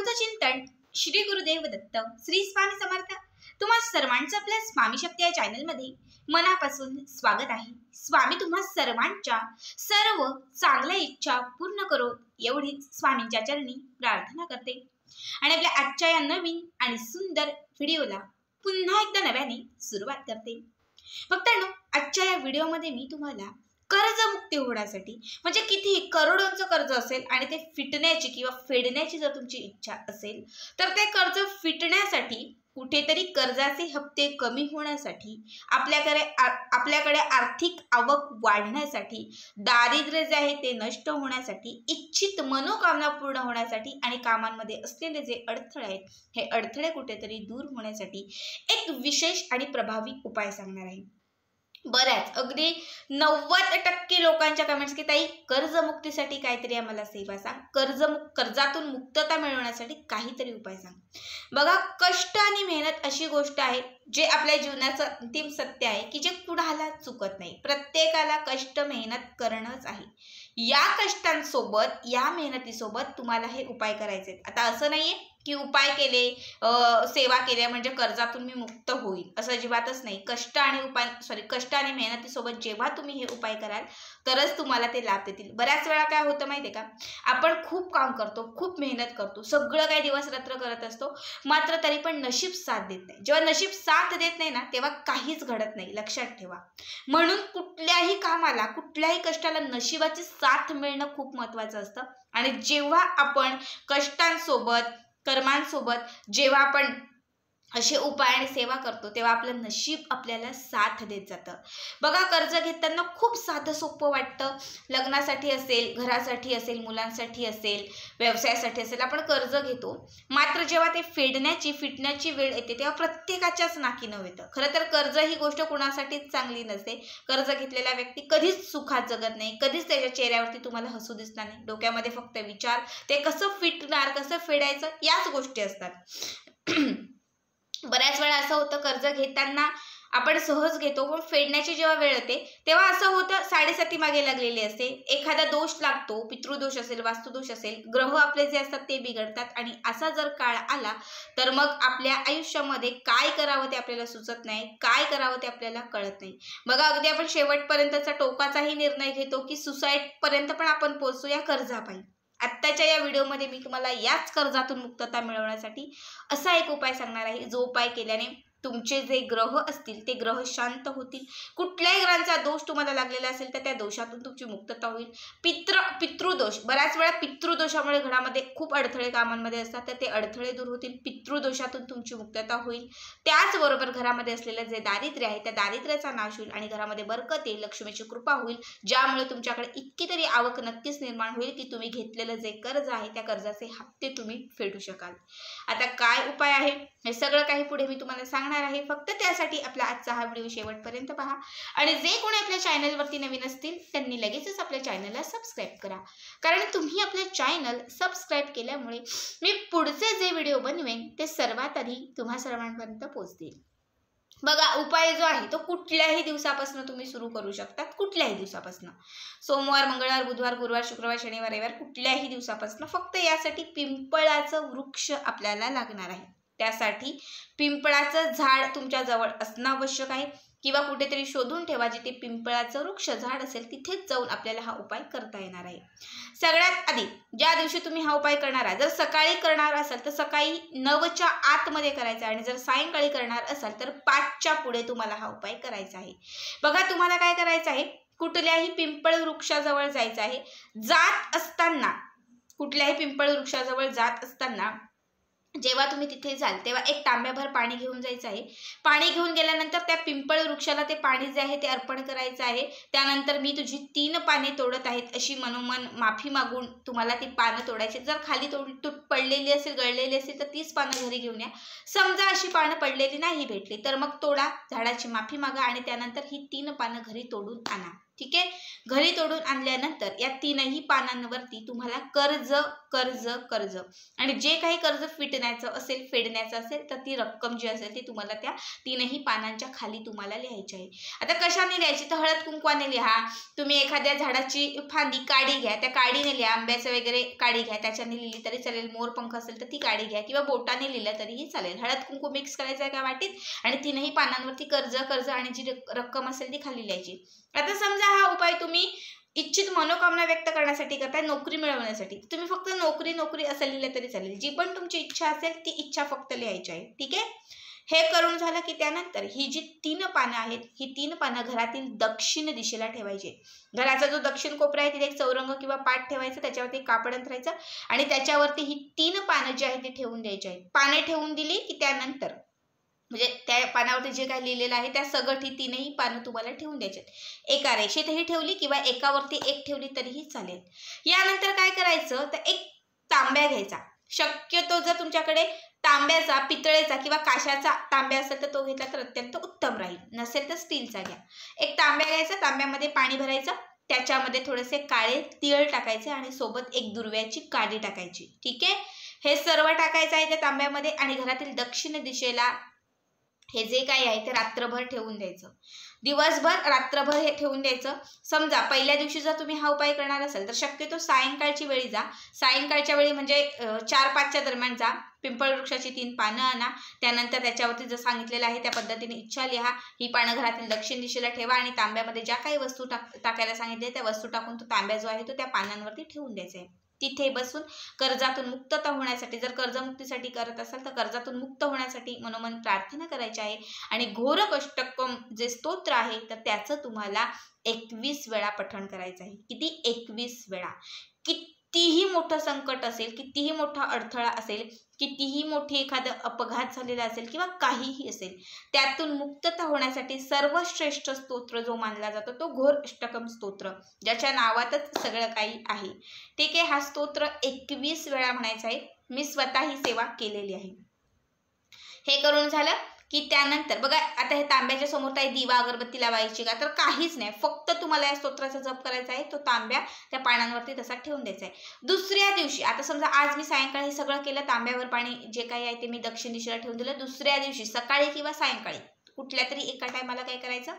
आजचं चिंतन श्री गुरुदेव दत्त श्री स्वामी समर्थ तुम्हा सर्वांचं आपल्या स्वामी शक्ती या चॅनल मध्ये मनापासून स्वागत आहे। स्वामी तुम्हा सर्वांच्या सर्व चांगल्या इच्छा पूर्ण करो एवढी स्वामींच्या चरणी प्रार्थना करते आणि आपल्या आजच्या या नवीन आणि सुंदर व्हिडिओला पुन्हा एकदा नव्याने सुरुवात करते। भक्तांनो, आजच्या या व्हिडिओमध्ये मी तुम्हाला कर्जमुक्ती होण्यासाठी म्हणजे किती करोडोंचं कर्ज असेल आणि ते फिटण्याची किंवा फेडण्याची जर तुमची इच्छा असेल तर ते कर्ज फिटण्यासाठी कुठेतरी कर्जाचे हप्ते कमी होण्यासाठी आपल्याकडे आर्थिक आवक वाढण्यासाठी दारिद्र्य जे आहे ते नष्ट होण्यासाठी इच्छित मनोकामना पूर्ण होण्यासाठी आणि कामांमध्ये असलेले जे अडथळे आहेत हे अडथळे कुठेतरी दूर होण्यासाठी एक विशेष आणि प्रभावी उपाय सांगणार आहे। बऱ्याच अगदी 90% लोकांच्या कमेंट्स की ताई कर्जमुक्तीसाठी काहीतरी आम्हाला सेवा सांग, कर्जातून मुक्तता मिळवण्यासाठी काहीतरी उपाय सांग। बघा, कष्ट आणि मेहनत अशी गोष्ट आहे जे आपल्या जीवनाचं अंतिम सत्य आहे की जे कुणाला चुकत नाही। प्रत्येकाला कष्ट मेहनत करणंच आहे। या कष्टांसोबत या मेहनतीसोबत तुम्हाला हे उपाय करायचे आहेत। आता असं नाहीये की उपाय केले सेवा केल्या म्हणजे कर्जातून मी मुक्त होईल, असं अजिबातच नाही। कष्ट आणि मेहनतीसोबत जेव्हा तुम्ही हे उपाय कराल तरच तुम्हाला ते लाभ देतील। बऱ्याच वेळा काय होतं माहितीये का, आपण खूप काम करतो, खूप मेहनत करतो, सगळं काही दिवस रात्र करत असतो, मात्र तरी पण नशीब साथ देत नाही। जेव्हा नशीब साथ देत नाही ना तेव्हा काहीच घडत नाही, लक्षात ठेवा। म्हणून कुठल्याही कामाला कुठल्याही कष्टाला नशिबाची साथ मिळणं खूप महत्त्वाचं असतं आणि जेव्हा आपण कष्टांसोबत कर्मांसोबत जेव्हा आपण असे उपाय आणि सेवा करतो तेव्हा आपलं नशीब आपल्याला साथ देत जातं। बघा, कर्ज घेताना खूप साधं सोपं वाटतं। लग्नासाठी असेल, घरासाठी असेल, मुलांसाठी असेल, व्यवसायासाठी असेल, आपण कर्ज घेतो, मात्र जेव्हा ते फिटण्याची वेळ येते तेव्हा प्रत्येकाच्याच नाकी नऊ येतं। खरं तर कर्ज ही गोष्ट कुणासाठीच चांगली नसते। कर्ज घेतलेला व्यक्ती कधीच सुखात जगत नाही, कधीच त्याच्या चेहऱ्यावरती तुम्हाला हसू दिसणार नाही। डोक्यामध्ये फक्त विचार, ते कसं फिटणार, कसं फेडायचं याच गोष्टी असतात। बऱ्याच वेळा असं होतं, कर्ज घेताना आपण सहज घेतो पण फेडण्याची जेव्हा वेळ येते तेव्हा असं होतं साडेसाती मागे लागलेली असते, एखादा दोष लागतो, पितृदोष असेल, वास्तुदोष असेल, ग्रह आपले जे असतात ते बिघडतात आणि असा जर काळ आला तर मग आपल्या आयुष्यामध्ये काय करावं ते आपल्याला सुचत नाही, काय करावं ते आपल्याला कळत नाही। बघा, अगदी आपण शेवटपर्यंतचा टोकाचाही निर्णय घेतो की सुसाईड पर्यंत पण आपण पोहोचतो या कर्जापायी। आत्ताच्या या व्हिडिओमध्ये मी तुम्हाला याच कर्जातून मुक्तता मिळवण्यासाठी असा एक उपाय सांगणार आहे, जो उपाय केल्याने तुमचे जे ग्रह असतील ते ग्रह शांत होतील। कुठल्याही ग्रहांचा दोष तुम्हाला लागलेला असेल तर त्या दोषातून तुमची मुक्तता होईल। पितृदोष, बऱ्याच वेळा पितृदोषामुळे घरामध्ये खूप अडथळे कामांमध्ये असतात, तर ते अडथळे दूर होतील, पितृदोषातून तुमची मुक्तता होईल। त्याचबरोबर घरामध्ये असलेलं जे दारिद्र्य आहे त्या दारिद्र्याचा नाश होईल आणि घरामध्ये बरकत येईल, लक्ष्मीची कृपा होईल, ज्यामुळे तुमच्याकडे इतकी तरी आवक नक्कीच निर्माण होईल की तुम्ही घेतलेलं जे कर्ज आहे त्या कर्जाचे हप्ते तुम्ही फेडू शकाल। आता काय उपाय आहे हे सगळं काही पुढे मी तुम्हाला सांगणार आहे, फक्त त्यासाठी आपला आजचा हा व्हिडिओ शेवटपर्यंत पहा आणि जे कोणी आपल्या चॅनलवरती नवीन असतील त्यांनी लगेचच आपल्या चॅनलला सबस्क्राईब करा, कारण तुम्ही आपल्या चॅनल सबस्क्राईब केल्यामुळे मी पुढचे जे व्हिडिओ बनवेन ते सर्वात आधी तुम्हा सर्वांपर्यंत पोहोचतील। बघा, उपाय जो आहे तो कुठल्याही दिवसापासून तुम्ही सुरू करू शकतात, कुठल्याही दिवसापासून, सोमवार, मंगळवार, बुधवार, गुरुवार, शुक्रवार, शनिवार, रविवार, कुठल्याही दिवसापासून। फक्त यासाठी पिंपळाचं वृक्ष आपल्याला लागणार आहे। त्यासाठी पिंपळाचं झाड तुमच्या जवळ असणं आवश्यक आहे किंवा कुठेतरी शोधून ठेवा जिथे पिंपळाचं वृक्ष झाड असेल, तिथेच जाऊन आपल्याला हा उपाय करता येणार आहे। सगळ्यात आधी ज्या दिवशी तुम्ही हा उपाय करणार आहे, जर सकाळी करणार असाल तर सकाळी 9च्या आतमध्ये करायचा आणि जर सायंकाळी करणार असाल तर 5च्या पुढे तुम्हाला हा उपाय करायचा आहे। बघा, तुम्हाला काय करायचं आहे, कुठल्याही पिंपळ वृक्षाजवळ जायचं आहे। जात असताना कुठल्याही पिंपळ वृक्षाजवळ जात असताना जेव्हा तुम्ही तिथे जाल तेव्हा एक तांब्याभर पाणी घेऊन जायचं आहे। पाणी घेऊन गेल्यानंतर त्या पिंपळ वृक्षाला ते पाणी जे आहे ते अर्पण करायचं आहे। त्यानंतर मी तुझी 3 पाने तोडत आहेत अशी मनोमन माफी मागून तुम्हाला ती पानं तोडायची। जर खाली पडलेली असेल, गळलेली असेल तर 30 पानं घरी घेऊन या। समजा अशी पानं पडलेली नाही भेटली तर मग तोडा, झाडाची माफी मागा आणि त्यानंतर ही 3 पानं घरी तोडून आणा। ठीक आहे, घरी तोडून आणल्यानंतर या 3ही पानांवरती तुम्हाला कर्ज कर्ज आणि जे काही कर्ज फिटण्याचं असेल फेडण्याचं असेल तर ती रक्कम जी असेल ती तुम्हाला त्या 3ही पानांच्या खाली तुम्हाला लिहायची आहे. आता कशाने लिहायची तर हळद कुंकवाने लिहा. तुम्ही एखाद्या झाडाची फांदी काडी घ्या, त्या काडीने लिहा. आंब्याचं वगैरे काडी घ्या त्याच्याने लिहिली तरी चालेल. मोरपंख असेल तर ती काडी घ्या किंवा बोटाने लिहिलं तरीही चालेल. हळद कुंकू मिक्स करायचं एका वाटीत आणि 3ही पानांवरती कर्ज कर्ज आणि जी रक्कम असेल ती खाली लिहायची. आता समजा हा उपाय तुम्ही इच्छित मनोकामना व्यक्त करण्यासाठी करताय, नोकरी मिळवण्यासाठी, तुम्ही फक्त नोकरी नोकरी असं लिहिलं तरी चालेल. जी पण तुमची इच्छा असेल ती इच्छा फक्त लिहायची आहे. ठीक आहे. हे करून झालं की त्यानंतर ही जी 3 पानं आहेत ही 3 पानं घरातील दक्षिण दिशेला ठेवायची. घराचा जो दक्षिण कोपरा आहे तिथे एक चौरंग किंवा पाट ठेवायचं, त्याच्यावरती कापड अंथरायचं आणि त्याच्यावरती ही 3 पानं जी आहेत ती ठेवून द्यायची आहेत. पाने ठेवून दिली की त्यानंतर म्हणजे त्या पानावरती जे काही लिहिलेलं आहे त्या सगळं 3ही पानं तुम्हाला ठेवून द्यायचे. एका रेषेतही ठेवली किंवा एकावरती एक ठेवली तरीही चालेल. यानंतर काय करायचं तर एक तांब्या घ्यायचा. शक्यतो जर तुमच्याकडे तांब्याचा, पितळेचा किंवा काशाचा तांब्या असेल तर तो घेतला तर अत्यंत उत्तम राहील. नसेल तर स्टीलचा घ्या. एक तांब्या घ्यायचा, तांब्यामध्ये पाणी भरायचं, त्याच्यामध्ये थोडेसे काळे तीळ टाकायचे आणि सोबत एक दुर्व्याची काडी टाकायची. ठीक आहे. हे सर्व टाकायचं आहे त्या तांब्यामध्ये आणि घरातील दक्षिण दिशेला हे जे काही आहे ते रात्रभर ठेवून द्यायचं. दिवसभर रात्रभर हे ठेवून द्यायचं. समजा पहिल्या दिवशी जर तुम्ही हा उपाय करणार असाल तर शक्यतो सायंकाळची वेळी जा. सायंकाळच्या वेळी म्हणजे 4-5च्या दरम्यान जा. पिंपळ वृक्षाची 3 पानं आणा. त्यानंतर त्याच्यावरती जर सांगितलेलं आहे त्या पद्धतीने इच्छा लिहा. ही पानं घरातील दक्षिण दिशेला ठेवा आणि तांब्यामध्ये ज्या काही वस्तू टाकायला सांगितले त्या वस्तू टाकून तो तांब्या जो आहे तो त्या पानांवरती ठेवून द्यायचा आहे. तिथे बसून कर्जातून मुक्तता होण्यासाठी, जर कर्जमुक्तीसाठी करत असाल तर कर्जातून मुक्त होण्यासाठी मनोमन प्रार्थना करायची आहे आणि घोरकष्टकम जे स्तोत्र आहे तर त्याचं तुम्हाला 21 वेळा पठण करायचं आहे. किती? 21 वेळा. कितीही मोठं संकट असेल, कितीही मोठा अडथळा असेल, कितीही मोठी एखादा अपघात झालेला असेल किंवा काहीही असेल, त्यातून मुक्तता होण्यासाठी सर्वश्रेष्ठ स्तोत्र जो मानला जातो तो घोर अष्टकम स्तोत्र, ज्याच्या नावातच सगळं काही आहे. ठीक आहे. हा स्तोत्र 21 वेळा म्हणायचा आहे. मी स्वतः ही सेवा केलेली आहे. हे करून झालं की त्यानंतर बघा आता हे तांब्याच्या समोर काही दिवा अगरबत्ती लावायची का तर काहीच नाही. फक्त तुम्हाला या स्तोत्राचा जप करायचा आहे. तो तांब्या त्या पानांवरती तसा ठेवून द्यायचा आहे. दुसऱ्या दिवशी आता समजा आज मी सायंकाळी हे सगळं केलं, तांब्यावर पाणी जे काही आहे ते मी दक्षिण दिशेला ठेवून दिलं. दुसऱ्या दिवशी सकाळी किंवा सायंकाळी कुठल्या तरी एका टायमाला काय करायचं,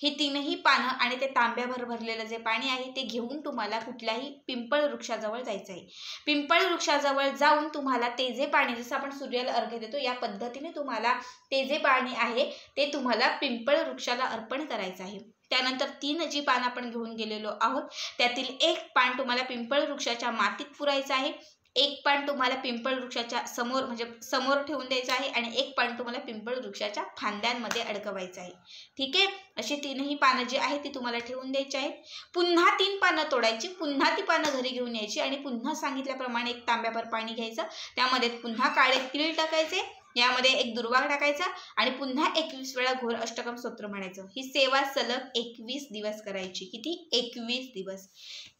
ही 3ही पानं आणि ते तांब्याभर भरलेलं जे पाणी आहे ते घेऊन तुम्हाला कुठल्याही पिंपळ वृक्षाजवळ जायचं आहे. पिंपळ वृक्षाजवळ जाऊन तुम्हाला ते जे पाणी, जसं आपण सूर्याला अर्घ्य देतो या पद्धतीने तुम्हाला ते जे पाणी आहे ते तुम्हाला पिंपळ वृक्षाला अर्पण करायचं आहे. त्यानंतर 3 जी पानं आपण घेऊन गेलेलो आहोत त्यातील एक पान तुम्हाला पिंपळ वृक्षाच्या मातीत पुरायचं आहे. एक पान तुम्हाला पिंपळ वृक्षाच्या समोर म्हणजे समोर ठेवून द्यायचं आहे आणि एक पान तुम्हाला पिंपळ वृक्षाच्या फांद्यांमध्ये अडकवायचं आहे. ठीक आहे. अशी 3ही पानं जी आहेत ती तुम्हाला ठेवून द्यायची आहेत. पुन्हा 3 पानं तोडायची, पुन्हा ती पानं घरी घेऊन यायची आणि पुन्हा सांगितल्याप्रमाणे एक तांब्याभर पाणी घ्यायचं, त्यामध्ये पुन्हा काळे तीळ टाकायचे, यामध्ये एक दुर्वा टाकायचा आणि पुन्हा 21 वेळा घोर अष्टकम स्तोत्र म्हणायचं. ही सेवा सलग 21 दिवस करायची. किती? 21 दिवस.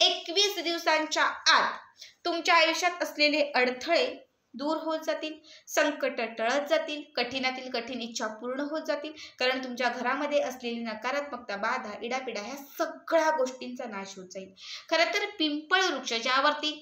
21 दिवसांच्या आत तुमच्या आयुष्यात असलेले अडथळे दूर होत जातील, संकट टळत जातील, कठीणातील कठीण इच्छा पूर्ण होत जातील. कारण तुमच्या घरामध्ये असलेली नकारात्मकता, बाधा, इडापिडा ह्या सगळ्या गोष्टींचा नाश होत जाईल. खरं तर पिंपळ वृक्ष ज्यावरती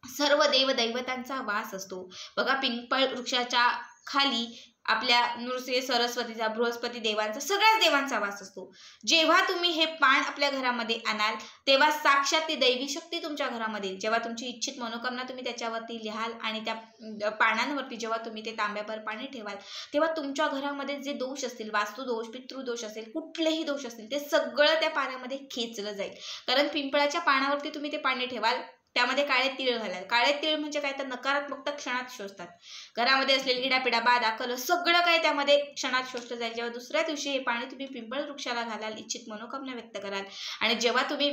सर्व देवदैवतांचा वास असतो बघा, पिंपळ वृक्षाच्या खाली आपल्या नृसिंह सरस्वतीचा, बृहस्पती देवांचा, सगळ्याच देवांचा वास असतो. जेव्हा तुम्ही हे पान आपल्या घरामध्ये आणाल तेव्हा साक्षात ती दैवी शक्ती तुमच्या घरामध्ये, जेव्हा तुमची इच्छित मनोकामना तुम्ही त्याच्यावरती लिहाल आणि त्या पानांवरती जेव्हा तुम्ही ते तांब्याभर पाणी ठेवाल तेव्हा तुमच्या घरामध्ये जे दोष असतील, वास्तुदोष, पितृदोष असेल, कुठलेही दोष असतील, ते सगळं त्या पाण्यामध्ये खेचलं जाईल. कारण पिंपळाच्या पानावरती तुम्ही ते पाणी ठेवाल, त्यामध्ये काळे तीळ घालाल. काळे तीळ म्हणजे काय तर नकारात्मकता क्षणात शोषतात. घरामध्ये असलेली इडापिडा, बाधा, कलह सगळं काय त्यामध्ये क्षणात शोषलं जाईल. जेव्हा दुसऱ्या दिवशी हे पाणी तुम्ही पिंपळ वृक्षाला घालाल, इच्छित मनोकामना व्यक्त कराल आणि जेव्हा तुम्ही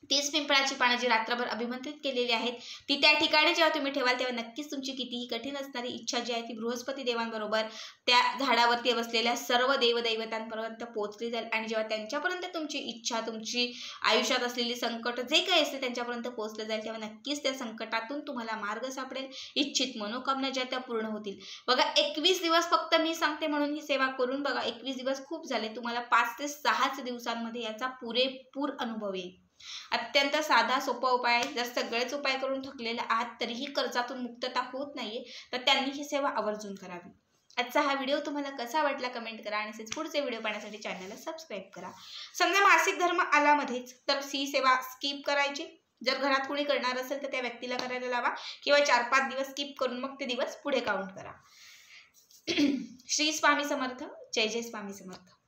30 पिंपळाची पानं जी रात्रभर अभिमंत्रित केलेली आहेत ती त्या ठिकाणी जेव्हा तुम्ही ठेवाल तेव्हा नक्कीच तुमची कितीही कठीण असणारी इच्छा जी आहे ती बृहस्पती देवांबरोबर त्या झाडावरती बसलेल्या सर्व देवदैवतांपर्यंत पोहोचली जाईल आणि जेव्हा त्यांच्यापर्यंत तुमची इच्छा, तुमची आयुष्यात असलेली संकट जे काही असते त्यांच्यापर्यंत पोहोचलं जाईल तेव्हा नक्कीच त्या संकटातून तुम्हाला मार्ग सापडेल. इच्छित मनोकामना ज्या त्या पूर्ण होतील. बघा 21 दिवस फक्त मी सांगते म्हणून ही सेवा करून बघा. 21 दिवस खूप झाले, तुम्हाला 5 ते 6 दिवसांमध्ये याचा पुरेपूर अनुभव येईल. अत्यंत साधा सोपा उपाय आहे. जर सगळेच उपाय करून थकलेले आहात तरीही कर्जातून मुक्तता होत नाहीये तर त्यांनी ही सेवा आवर्जून करावी. आजचा हा व्हिडिओ तुम्हाला कसा वाटला कमेंट करा आणि असेच पुढचे व्हिडिओ पाहण्यासाठी चॅनलला सबस्क्राईब करा. समजा मासिक धर्म आला मध्येच तर ही सेवा स्किप करायची. जर घरात कोणी करणार असेल तर त्या व्यक्तीला करायला लावा किंवा 4-5 दिवस स्किप करून मग ते दिवस पुढे काउंट करा. श्री स्वामी समर्थ. जय जय स्वामी समर्थ.